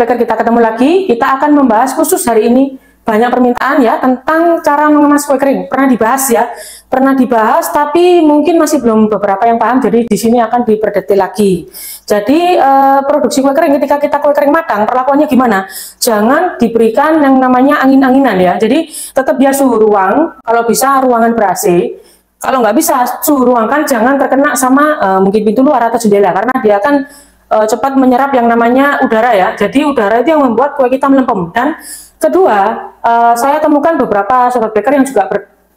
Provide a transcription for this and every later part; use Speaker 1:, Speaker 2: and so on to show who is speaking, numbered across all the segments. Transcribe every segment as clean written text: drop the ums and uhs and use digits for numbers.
Speaker 1: Baker, kita ketemu lagi. Kita akan membahas khusus hari ini, banyak permintaan ya tentang cara mengemas kue kering. Pernah dibahas ya, pernah dibahas, tapi mungkin masih belum beberapa yang paham. Jadi di sini akan diperdetil lagi. Jadi produksi kue kering, ketika kita kue kering matang, perlakuannya gimana? Jangan diberikan yang namanya angin-anginan ya. Jadi tetap dia suhu ruang, kalau bisa ruangan ber-AC. Kalau nggak bisa suhu ruang kan jangan terkena sama mungkin pintu luar atau jendela, karena dia akan cepat menyerap yang namanya udara ya. Jadi udara itu yang membuat kue kita melempem. Dan kedua, saya temukan beberapa sobat baker yang juga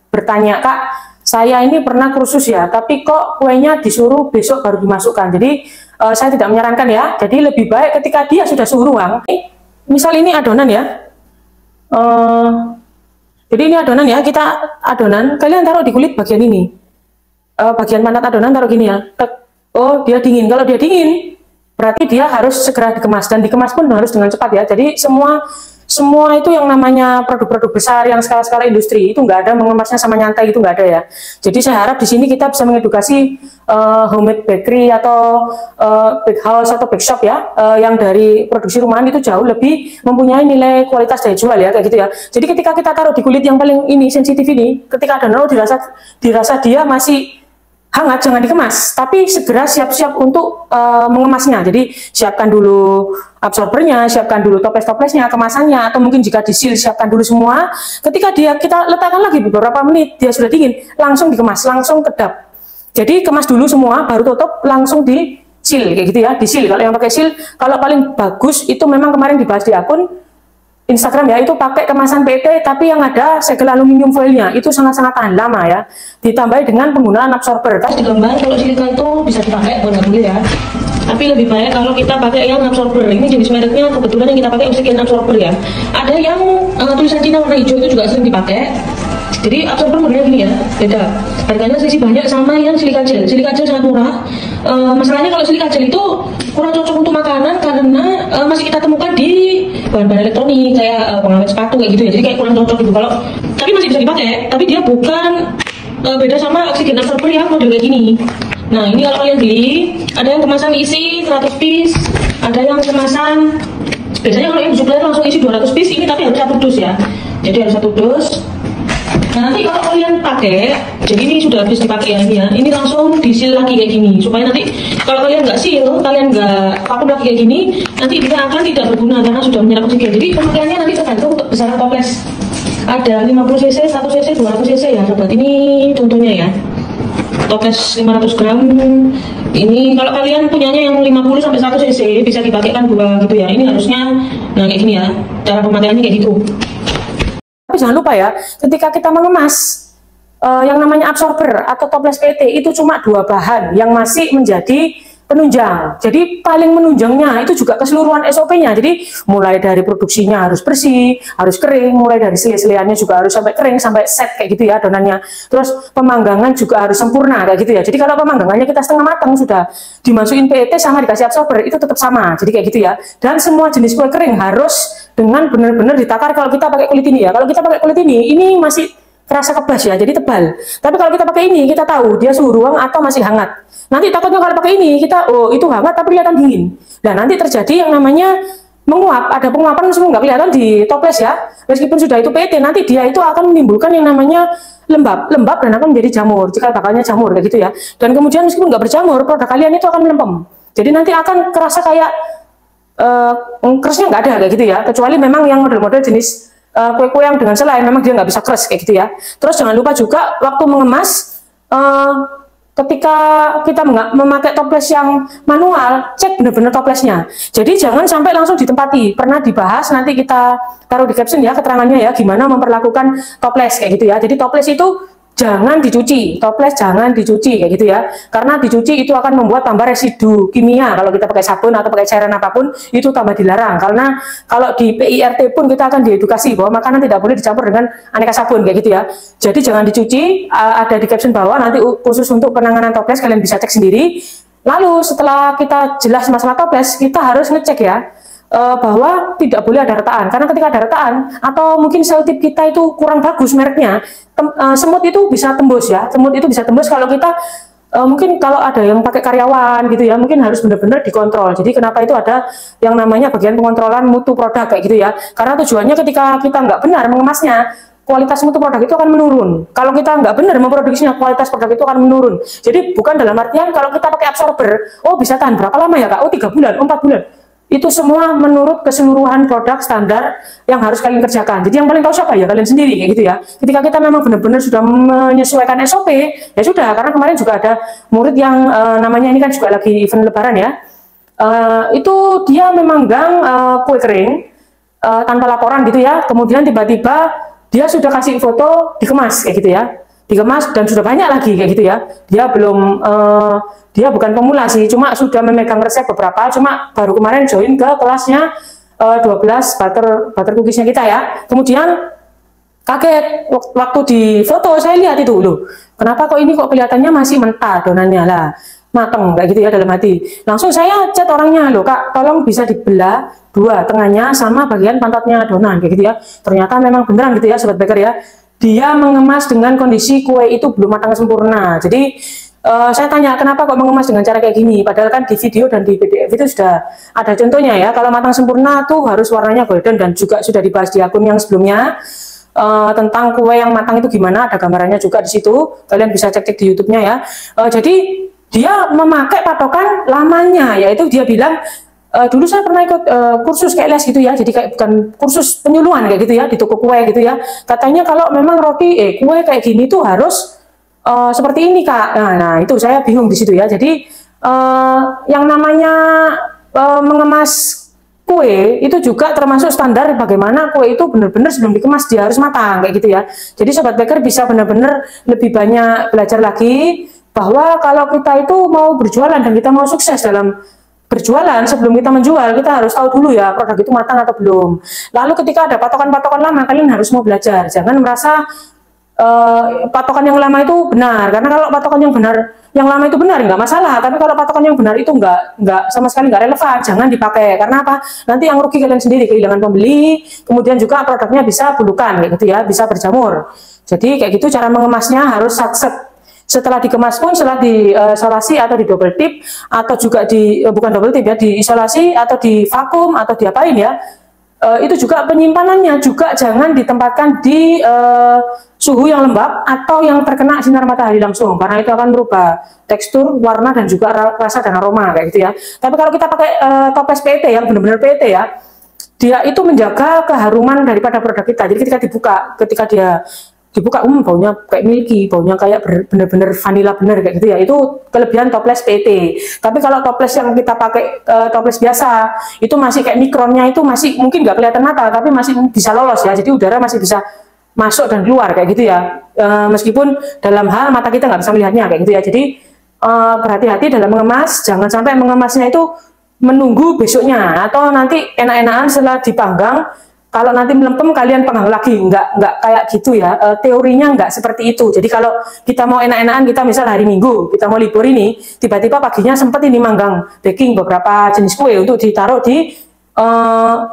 Speaker 1: bertanya, Kak, saya ini pernah kursus ya, tapi kok kuenya disuruh besok baru dimasukkan. Jadi saya tidak menyarankan ya. Jadi lebih baik ketika dia sudah suhu ruang. Misal ini adonan ya. Jadi ini adonan ya, kita adonan. Kalian taruh di kulit bagian ini. Bagian pantat adonan taruh gini ya. Oh, dia dingin. Kalau dia dingin, berarti dia harus segera dikemas, dan dikemas pun harus dengan cepat ya. Jadi semua itu yang namanya produk-produk besar yang skala-skala industri itu nggak ada mengemasnya sama nyantai, itu nggak ada ya. Jadi saya harap di sini kita bisa mengedukasi homemade bakery atau bake house atau bake shop ya, yang dari produksi rumahan itu jauh lebih mempunyai nilai kualitas daya jual ya, kayak gitu ya. Jadi ketika kita taruh di kulit yang paling ini sensitif ini, ketika ada dirasa dia masih hangat, jangan dikemas, tapi segera siap-siap untuk mengemasnya. Jadi siapkan dulu absorbernya, siapkan dulu toples-toplesnya, kemasannya, atau mungkin jika disil siapkan dulu semua. Ketika kita letakkan lagi beberapa menit, dia sudah dingin, langsung dikemas, langsung kedap. Jadi kemas dulu semua, baru tutup, langsung disil, kayak gitu ya, disil. Kalau yang pakai sil, kalau paling bagus itu memang kemarin dibahas di akun Instagram ya, itu pakai kemasan PET tapi yang ada segel aluminium foilnya, itu sangat-sangat tahan lama ya, ditambah dengan penggunaan absorber.
Speaker 2: Di gambar kalau silika itu bisa dipakai boleh ya, tapi lebih baik kalau kita pakai yang absorber. Ini jenis mereknya kebetulan yang kita pakai oxygen absorber ya. Ada yang tulisan Cina warna hijau itu juga sering dipakai. Jadi absorber modelnya gini ya, beda. Harganya selisih banyak sama yang silika gel. Silika gel sangat murah. Masalahnya kalau silika gel itu kurang cocok untuk makanan karena masih kita temukan di bahan-bahan elektronik kayak pengawet sepatu kayak gitu ya. Jadi kayak kurang cocok gitu. Tapi masih bisa dipakai. Tapi dia bukan beda sama oxygen absorber yang model kayak gini. Nah ini kalau kalian beli, ada yang kemasan isi 100 piece, ada yang kemasan biasanya kalau yang supplier langsung isi 200 piece ini, tapi harus 1 dus ya. Jadi harus 1 dus. Nah, nanti kalau kalian pakai, jadi ini sudah habis dipakai ya ini ya, ini langsung disil lagi kayak gini, supaya nanti kalau kalian nggak seal, kalian nggak vakum lagi kayak gini, nanti dia akan tidak berguna karena sudah menyerap oksigen. Jadi pemakaiannya nanti tergantung untuk besaran toples. Ada 50 cc, 100 cc, 200 cc ya sobat. Ini contohnya ya, toples 500 gram. Ini kalau kalian punyanya yang 50 sampai 100 cc bisa dipakai kan 2 gitu ya. Ini harusnya, nah kayak gini ya, cara pemakaiannya kayak gitu.
Speaker 1: Tapi jangan lupa ya, ketika kita mengemas yang namanya absorber atau toples PET itu cuma 2 bahan yang masih menjadi penunjang. Jadi paling menunjangnya itu juga keseluruhan SOP-nya. Jadi mulai dari produksinya harus bersih, harus kering, mulai dari sele-seleannya juga harus sampai kering, sampai set kayak gitu ya adonannya. Terus pemanggangan juga harus sempurna kayak gitu ya. Jadi kalau pemanggangannya kita setengah matang sudah dimasukin PET sama dikasih absorber itu tetap sama. Jadi kayak gitu ya. Dan semua jenis kue kering harus dengan benar-benar ditakar. Kalau kita pakai kulit ini ya, kalau kita pakai kulit ini masih kerasa kebas ya, jadi tebal. Tapi kalau kita pakai ini, kita tahu dia suhu ruang atau masih hangat. Nanti takutnya kalau pakai ini, kita, oh itu hangat tapi kelihatan dingin. Nah nanti terjadi yang namanya menguap, ada penguapan semua nggak kelihatan di toples ya. Meskipun sudah itu PET, nanti dia itu akan menimbulkan yang namanya lembab dan akan menjadi jamur, jika bakalnya jamur kayak gitu ya. Dan kemudian meskipun nggak berjamur, produk kalian itu akan melempem. Jadi nanti akan kerasa kayak keresnya nggak ada kayak gitu ya, kecuali memang yang model-model jenis kue-kue yang dengan selai memang dia nggak bisa keras kayak gitu ya. Terus jangan lupa juga waktu mengemas, ketika kita memakai toples yang manual, cek benar-benar toplesnya. Jadi jangan sampai langsung ditempati. Pernah dibahas, nanti kita taruh di caption ya keterangannya ya, gimana memperlakukan toples kayak gitu ya. Jadi toples itu jangan dicuci, toples jangan dicuci kayak gitu ya, karena dicuci itu akan membuat tambah residu kimia. Kalau kita pakai sabun atau pakai cairan apapun itu tambah dilarang, karena kalau di PIRT pun kita akan diedukasi bahwa makanan tidak boleh dicampur dengan aneka sabun kayak gitu ya. Jadi jangan dicuci, ada di caption bawah nanti khusus untuk penanganan toples, kalian bisa cek sendiri. Lalu setelah kita jelas masalah toples, kita harus ngecek ya bahwa tidak boleh ada retaan, karena ketika ada retaan atau mungkin sel tip kita itu kurang bagus mereknya, semut itu bisa tembus ya, semut itu bisa tembus kalau kita mungkin kalau ada yang pakai karyawan gitu ya, mungkin harus benar-benar dikontrol. Jadi kenapa itu ada yang namanya bagian pengontrolan mutu produk kayak gitu ya, karena tujuannya ketika kita nggak benar mengemasnya, kualitas mutu produk itu akan menurun. Kalau kita nggak benar memproduksinya, kualitas produk itu akan menurun. Jadi bukan dalam artian kalau kita pakai absorber, oh bisa tahan berapa lama ya Kak? Oh 3 bulan, 4 bulan. Itu semua menurut keseluruhan produk standar yang harus kalian kerjakan. Jadi yang paling tahu siapa ya? Kalian sendiri kayak gitu ya. Ketika kita memang benar-benar sudah menyesuaikan SOP, ya sudah. Karena kemarin juga ada murid yang namanya ini kan juga lagi event lebaran ya. Itu dia memanggang kue kering tanpa laporan gitu ya. Kemudian tiba-tiba dia sudah kasih foto dikemas kayak gitu ya, dikemas dan sudah banyak lagi kayak gitu ya. Dia belum dia bukan pemula sih, cuma sudah memegang resep beberapa, cuma baru kemarin join ke kelasnya 12 butter cookiesnya kita ya. Kemudian kaget waktu di foto, saya lihat itu loh, kenapa kok ini kok kelihatannya masih mentah donannya lah, mateng kayak gitu ya dalam hati. Langsung saya chat orangnya, loh Kak, tolong bisa dibelah dua, tengahnya sama bagian pantatnya adonan kayak gitu ya. Ternyata memang beneran gitu ya sobat baker ya, dia mengemas dengan kondisi kue itu belum matang sempurna. Jadi saya tanya kenapa kok mengemas dengan cara kayak gini, padahal kan di video dan di PDF itu sudah ada contohnya ya. Kalau matang sempurna tuh harus warnanya golden, dan juga sudah dibahas di akun yang sebelumnya tentang kue yang matang itu gimana, ada gambarannya juga di situ, kalian bisa cek-cek di YouTube-nya ya. Jadi dia memakai patokan lamanya, yaitu dia bilang dulu saya pernah ikut kursus kayak les gitu ya, jadi kayak bukan kursus penyuluhan kayak gitu ya di toko kue gitu ya. Katanya kalau memang roti kue kayak gini tuh harus seperti ini Kak. Nah itu saya bingung di situ ya. Jadi yang namanya mengemas kue itu juga termasuk standar bagaimana kue itu benar-benar sebelum dikemas dia harus matang kayak gitu ya. Jadi sobat baker bisa benar-benar lebih banyak belajar lagi bahwa kalau kita itu mau berjualan dan kita mau sukses dalam berjualan, sebelum kita menjual kita harus tahu dulu ya produk itu matang atau belum. Lalu ketika ada patokan-patokan lama, kalian harus mau belajar, jangan merasa patokan yang lama itu benar, karena kalau patokan yang benar yang lama itu benar nggak masalah, tapi kalau patokan yang benar itu nggak sama sekali nggak relevan, jangan dipakai. Karena apa? Nanti yang rugi kalian sendiri, kehilangan pembeli, kemudian juga produknya bisa bulukan kayak gitu ya, bisa berjamur. Jadi kayak gitu cara mengemasnya harus satset. Setelah dikemas pun, setelah diisolasi atau di double tip, atau juga di bukan double tip ya, diisolasi atau di vakum atau diapain ya, itu juga penyimpanannya juga jangan ditempatkan di suhu yang lembab atau yang terkena sinar matahari langsung, karena itu akan merubah tekstur, warna, dan juga rasa dan aroma kayak gitu ya. Tapi kalau kita pakai toples PET yang benar-benar PET ya, dia itu menjaga keharuman daripada produk kita. Jadi ketika dia dibuka, baunya kayak milky, baunya kayak bener-bener vanilla bener kayak gitu ya. Itu kelebihan toples PET. Tapi kalau toples yang kita pakai toples biasa, itu masih kayak mikronnya itu masih mungkin nggak kelihatan mata, tapi masih bisa lolos ya. Jadi udara masih bisa masuk dan keluar kayak gitu ya. Meskipun dalam hal mata kita nggak bisa melihatnya kayak gitu ya. Jadi berhati-hati dalam mengemas, jangan sampai mengemasnya itu menunggu besoknya atau nanti enak-enakan setelah dipanggang. Kalau nanti melempem kalian panggang lagi, nggak kayak gitu ya. Teorinya nggak seperti itu. Jadi kalau kita mau enak-enakan, kita misal hari Minggu, kita mau libur ini, tiba-tiba paginya sempat ini manggang baking beberapa jenis kue untuk ditaruh di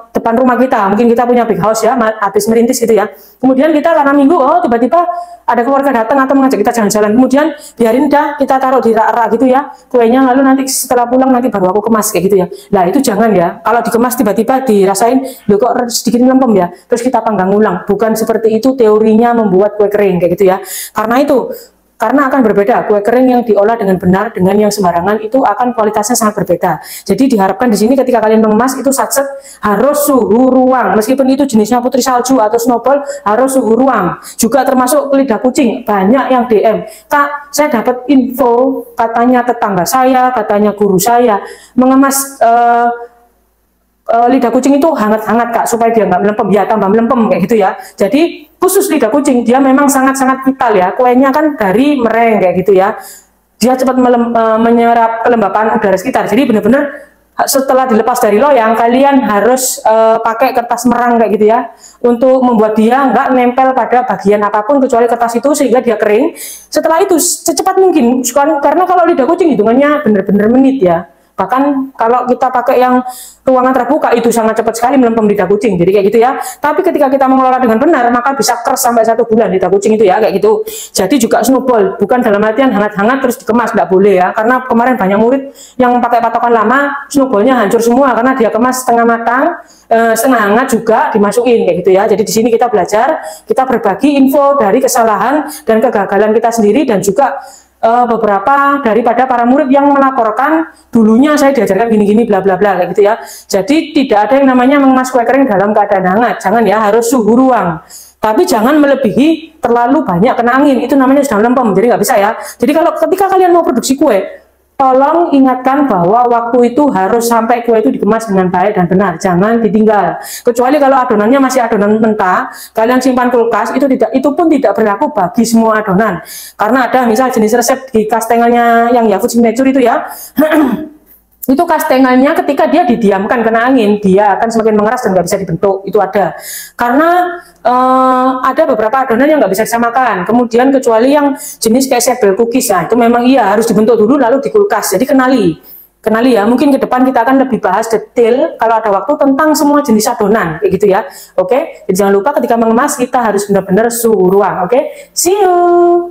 Speaker 1: depan rumah kita. Mungkin kita punya big house ya, habis merintis gitu ya. Kemudian kita karena Minggu, tiba-tiba ada keluarga datang atau mengajak kita jalan-jalan. Kemudian biarin dah kita taruh di rak-rak gitu ya kuenya, lalu nanti setelah pulang nanti baru aku kemas kayak gitu ya. Nah itu jangan ya. Kalau dikemas tiba-tiba dirasain, loh kok sedikit lempem ya, terus kita panggang ulang. Bukan seperti itu teorinya membuat kue kering kayak gitu ya. Karena akan berbeda, kue kering yang diolah dengan benar dengan yang sembarangan itu akan kualitasnya sangat berbeda. Jadi diharapkan di sini ketika kalian mengemas itu satset harus suhu ruang, meskipun itu jenisnya putri salju atau snowball harus suhu ruang. Juga termasuk lidah kucing, banyak yang DM, Kak saya dapat info katanya tetangga saya, katanya guru saya mengemas lidah kucing itu hangat-hangat Kak supaya dia nggak melempem, ya tambah melempem kayak gitu ya. Jadi khusus lidah kucing dia memang sangat-sangat vital ya, kuenya kan dari mereng kayak gitu ya, dia cepat menyerap kelembapan udara sekitar. Jadi benar-benar setelah dilepas dari loyang kalian harus pakai kertas merang kayak gitu ya, untuk membuat dia nggak nempel pada bagian apapun kecuali kertas itu sehingga dia kering. Setelah itu secepat mungkin, karena kalau lidah kucing hitungannya benar-benar menit ya, Bahkan kalau kita pakai yang ruangan terbuka itu sangat cepat sekali melempem lidah kucing. Jadi kayak gitu ya. Tapi ketika kita mengelola dengan benar, maka bisa keras sampai 1 bulan lidah kucing itu ya, kayak gitu. Jadi juga snowball, bukan dalam artian hangat-hangat terus dikemas, nggak boleh ya. Karena kemarin banyak murid yang pakai patokan lama, snowballnya hancur semua karena dia kemas setengah matang, setengah hangat juga dimasukin kayak gitu ya. Jadi di sini kita belajar, kita berbagi info dari kesalahan dan kegagalan kita sendiri, dan juga beberapa daripada para murid yang melaporkan dulunya saya diajarkan gini-gini bla bla bla kayak gitu ya. Jadi tidak ada yang namanya mengemas kue kering dalam keadaan hangat, jangan ya, harus suhu ruang. Tapi jangan melebihi terlalu banyak kena angin, itu namanya sudah lempem, jadi nggak bisa ya. Jadi kalau ketika kalian mau produksi kue, tolong ingatkan bahwa waktu itu harus sampai kue itu dikemas dengan baik dan benar, jangan ditinggal. Kecuali kalau adonannya masih adonan mentah, kalian simpan kulkas, itu pun tidak berlaku bagi semua adonan. Karena ada misal jenis resep di kastengelnya yang Yafood Signature itu ya, itu kastengelnya ketika dia didiamkan kena angin, dia akan semakin mengeras dan nggak bisa dibentuk, itu ada. Karena ada beberapa adonan yang nggak bisa disamakan, kemudian kecuali yang jenis kayak sebel cookies, nah itu memang iya harus dibentuk dulu lalu di kulkas. Jadi kenali ya, mungkin ke depan kita akan lebih bahas detail kalau ada waktu tentang semua jenis adonan kayak gitu ya. Oke, jadi jangan lupa ketika mengemas kita harus benar-benar suhu ruang. Oke, see you.